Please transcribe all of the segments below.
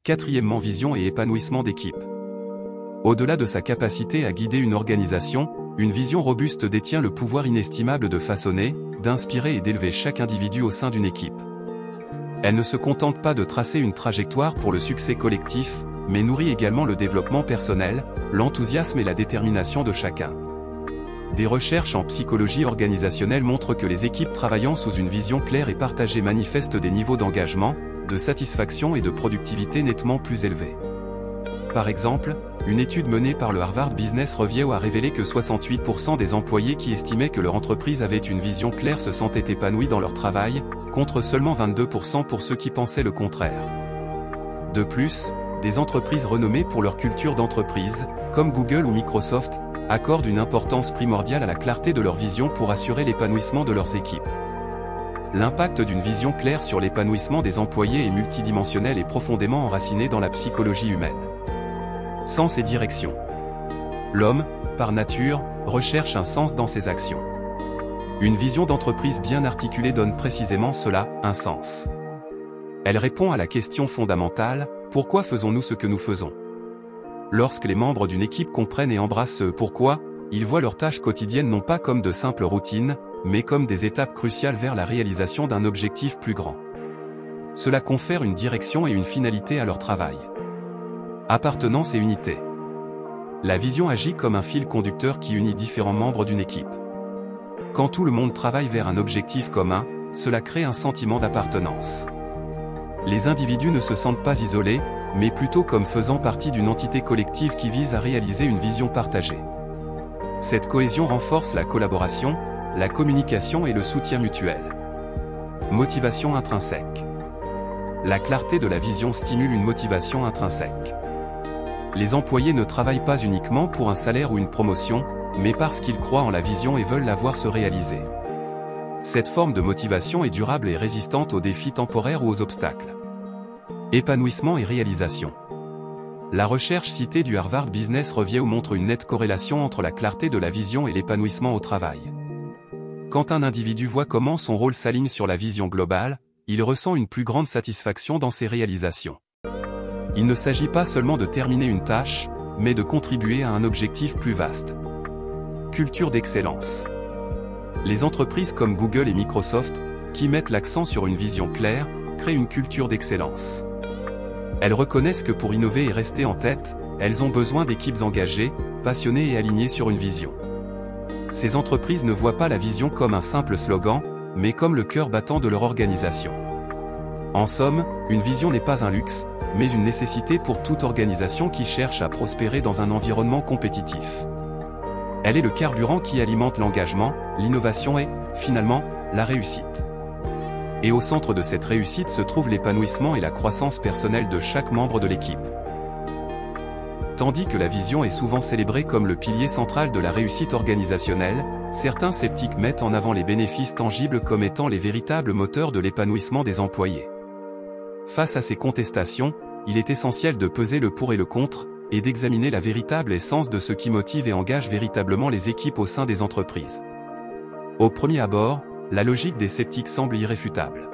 Quatrièmement, vision et épanouissement d'équipe. Au-delà de sa capacité à guider une organisation, une vision robuste détient le pouvoir inestimable de façonner, d'inspirer et d'élever chaque individu au sein d'une équipe. Elle ne se contente pas de tracer une trajectoire pour le succès collectif, mais nourrit également le développement personnel, l'enthousiasme et la détermination de chacun. Des recherches en psychologie organisationnelle montrent que les équipes travaillant sous une vision claire et partagée manifestent des niveaux d'engagement, de satisfaction et de productivité nettement plus élevés. Par exemple, une étude menée par le Harvard Business Review a révélé que 68% des employés qui estimaient que leur entreprise avait une vision claire se sentaient épanouis dans leur travail, contre seulement 22% pour ceux qui pensaient le contraire. De plus, des entreprises renommées pour leur culture d'entreprise, comme Google ou Microsoft, accordent une importance primordiale à la clarté de leur vision pour assurer l'épanouissement de leurs équipes. L'impact d'une vision claire sur l'épanouissement des employés est multidimensionnel et profondément enraciné dans la psychologie humaine. Sens et direction. L'homme, par nature, recherche un sens dans ses actions. Une vision d'entreprise bien articulée donne précisément cela, un sens. Elle répond à la question fondamentale, pourquoi faisons-nous ce que nous faisons ? Lorsque les membres d'une équipe comprennent et embrassent ce pourquoi, ils voient leurs tâches quotidiennes non pas comme de simples routines, mais comme des étapes cruciales vers la réalisation d'un objectif plus grand. Cela confère une direction et une finalité à leur travail. Appartenance et unité. La vision agit comme un fil conducteur qui unit différents membres d'une équipe. Quand tout le monde travaille vers un objectif commun, cela crée un sentiment d'appartenance. Les individus ne se sentent pas isolés, mais plutôt comme faisant partie d'une entité collective qui vise à réaliser une vision partagée. Cette cohésion renforce la collaboration, la communication et le soutien mutuel. Motivation intrinsèque. La clarté de la vision stimule une motivation intrinsèque. Les employés ne travaillent pas uniquement pour un salaire ou une promotion, mais parce qu'ils croient en la vision et veulent la voir se réaliser. Cette forme de motivation est durable et résistante aux défis temporaires ou aux obstacles. Épanouissement et réalisation. La recherche citée du Harvard Business Review montre une nette corrélation entre la clarté de la vision et l'épanouissement au travail. Quand un individu voit comment son rôle s'aligne sur la vision globale, il ressent une plus grande satisfaction dans ses réalisations. Il ne s'agit pas seulement de terminer une tâche, mais de contribuer à un objectif plus vaste. Culture d'excellence. Les entreprises comme Google et Microsoft, qui mettent l'accent sur une vision claire, créent une culture d'excellence. Elles reconnaissent que pour innover et rester en tête, elles ont besoin d'équipes engagées, passionnées et alignées sur une vision. Ces entreprises ne voient pas la vision comme un simple slogan, mais comme le cœur battant de leur organisation. En somme, une vision n'est pas un luxe, mais une nécessité pour toute organisation qui cherche à prospérer dans un environnement compétitif. Elle est le carburant qui alimente l'engagement, l'innovation et, finalement, la réussite. Et au centre de cette réussite se trouve l'épanouissement et la croissance personnelle de chaque membre de l'équipe. Tandis que la vision est souvent célébrée comme le pilier central de la réussite organisationnelle, certains sceptiques mettent en avant les bénéfices tangibles comme étant les véritables moteurs de l'épanouissement des employés. Face à ces contestations, il est essentiel de peser le pour et le contre, et d'examiner la véritable essence de ce qui motive et engage véritablement les équipes au sein des entreprises. Au premier abord, la logique des sceptiques semble irréfutable.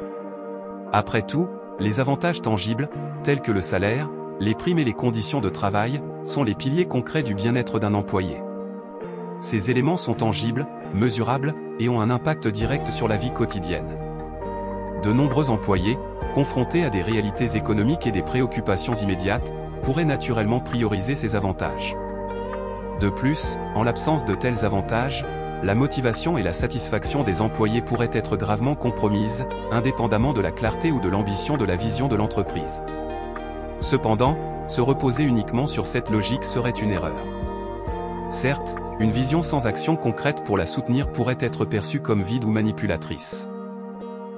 Après tout, les avantages tangibles, tels que le salaire, les primes et les conditions de travail, sont les piliers concrets du bien-être d'un employé. Ces éléments sont tangibles, mesurables, et ont un impact direct sur la vie quotidienne. De nombreux employés, confrontés à des réalités économiques et des préoccupations immédiates, pourraient naturellement prioriser ces avantages. De plus, en l'absence de tels avantages, la motivation et la satisfaction des employés pourraient être gravement compromises, indépendamment de la clarté ou de l'ambition de la vision de l'entreprise. Cependant, se reposer uniquement sur cette logique serait une erreur. Certes, une vision sans action concrète pour la soutenir pourrait être perçue comme vide ou manipulatrice.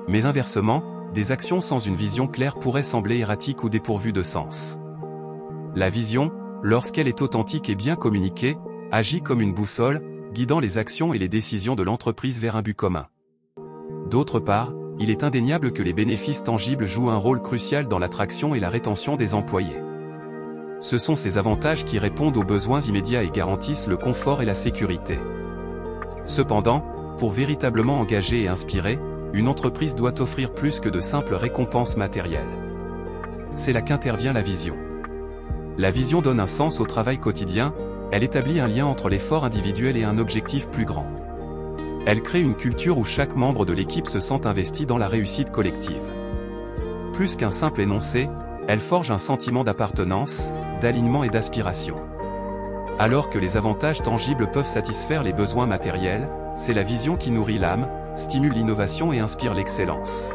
Mais inversement, des actions sans une vision claire pourraient sembler erratiques ou dépourvues de sens. La vision, lorsqu'elle est authentique et bien communiquée, agit comme une boussole, guidant les actions et les décisions de l'entreprise vers un but commun. D'autre part, il est indéniable que les bénéfices tangibles jouent un rôle crucial dans l'attraction et la rétention des employés. Ce sont ces avantages qui répondent aux besoins immédiats et garantissent le confort et la sécurité. Cependant, pour véritablement engager et inspirer, une entreprise doit offrir plus que de simples récompenses matérielles. c'est là qu'intervient la vision. La vision donne un sens au travail quotidien, elle établit un lien entre l'effort individuel et un objectif plus grand. Elle crée une culture où chaque membre de l'équipe se sent investi dans la réussite collective. Plus qu'un simple énoncé, elle forge un sentiment d'appartenance, d'alignement et d'aspiration. Alors que les avantages tangibles peuvent satisfaire les besoins matériels, c'est la vision qui nourrit l'âme, stimule l'innovation et inspire l'excellence.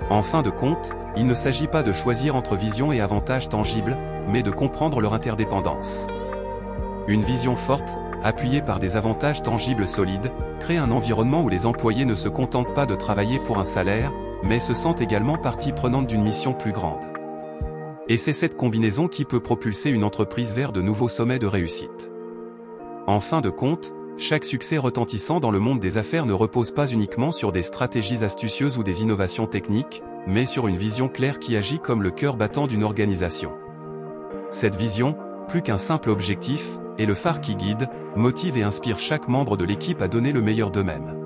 En fin de compte, il ne s'agit pas de choisir entre vision et avantages tangibles, mais de comprendre leur interdépendance. Une vision forte, appuyée par des avantages tangibles solides, crée un environnement où les employés ne se contentent pas de travailler pour un salaire, mais se sentent également partie prenante d'une mission plus grande. Et c'est cette combinaison qui peut propulser une entreprise vers de nouveaux sommets de réussite. En fin de compte, chaque succès retentissant dans le monde des affaires ne repose pas uniquement sur des stratégies astucieuses ou des innovations techniques, mais sur une vision claire qui agit comme le cœur battant d'une organisation. Cette vision, plus qu'un simple objectif, est le phare qui guide, motive et inspire chaque membre de l'équipe à donner le meilleur d'eux-mêmes.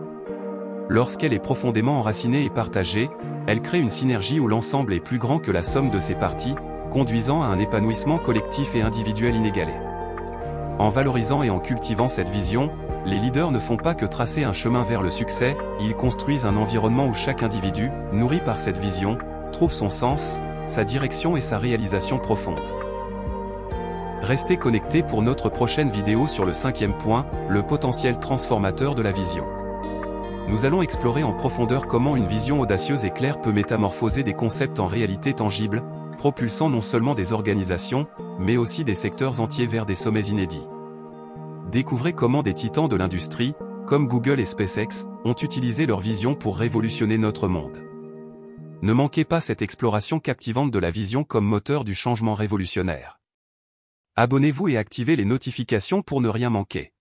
Lorsqu'elle est profondément enracinée et partagée, elle crée une synergie où l'ensemble est plus grand que la somme de ses parties, conduisant à un épanouissement collectif et individuel inégalé. En valorisant et en cultivant cette vision, les leaders ne font pas que tracer un chemin vers le succès, ils construisent un environnement où chaque individu, nourri par cette vision, trouve son sens, sa direction et sa réalisation profonde. Restez connectés pour notre prochaine vidéo sur le 5e point, le potentiel transformateur de la vision. Nous allons explorer en profondeur comment une vision audacieuse et claire peut métamorphoser des concepts en réalité tangible, propulsant non seulement des organisations, mais aussi des secteurs entiers vers des sommets inédits. Découvrez comment des titans de l'industrie, comme Google et SpaceX, ont utilisé leur vision pour révolutionner notre monde. Ne manquez pas cette exploration captivante de la vision comme moteur du changement révolutionnaire. Abonnez-vous et activez les notifications pour ne rien manquer.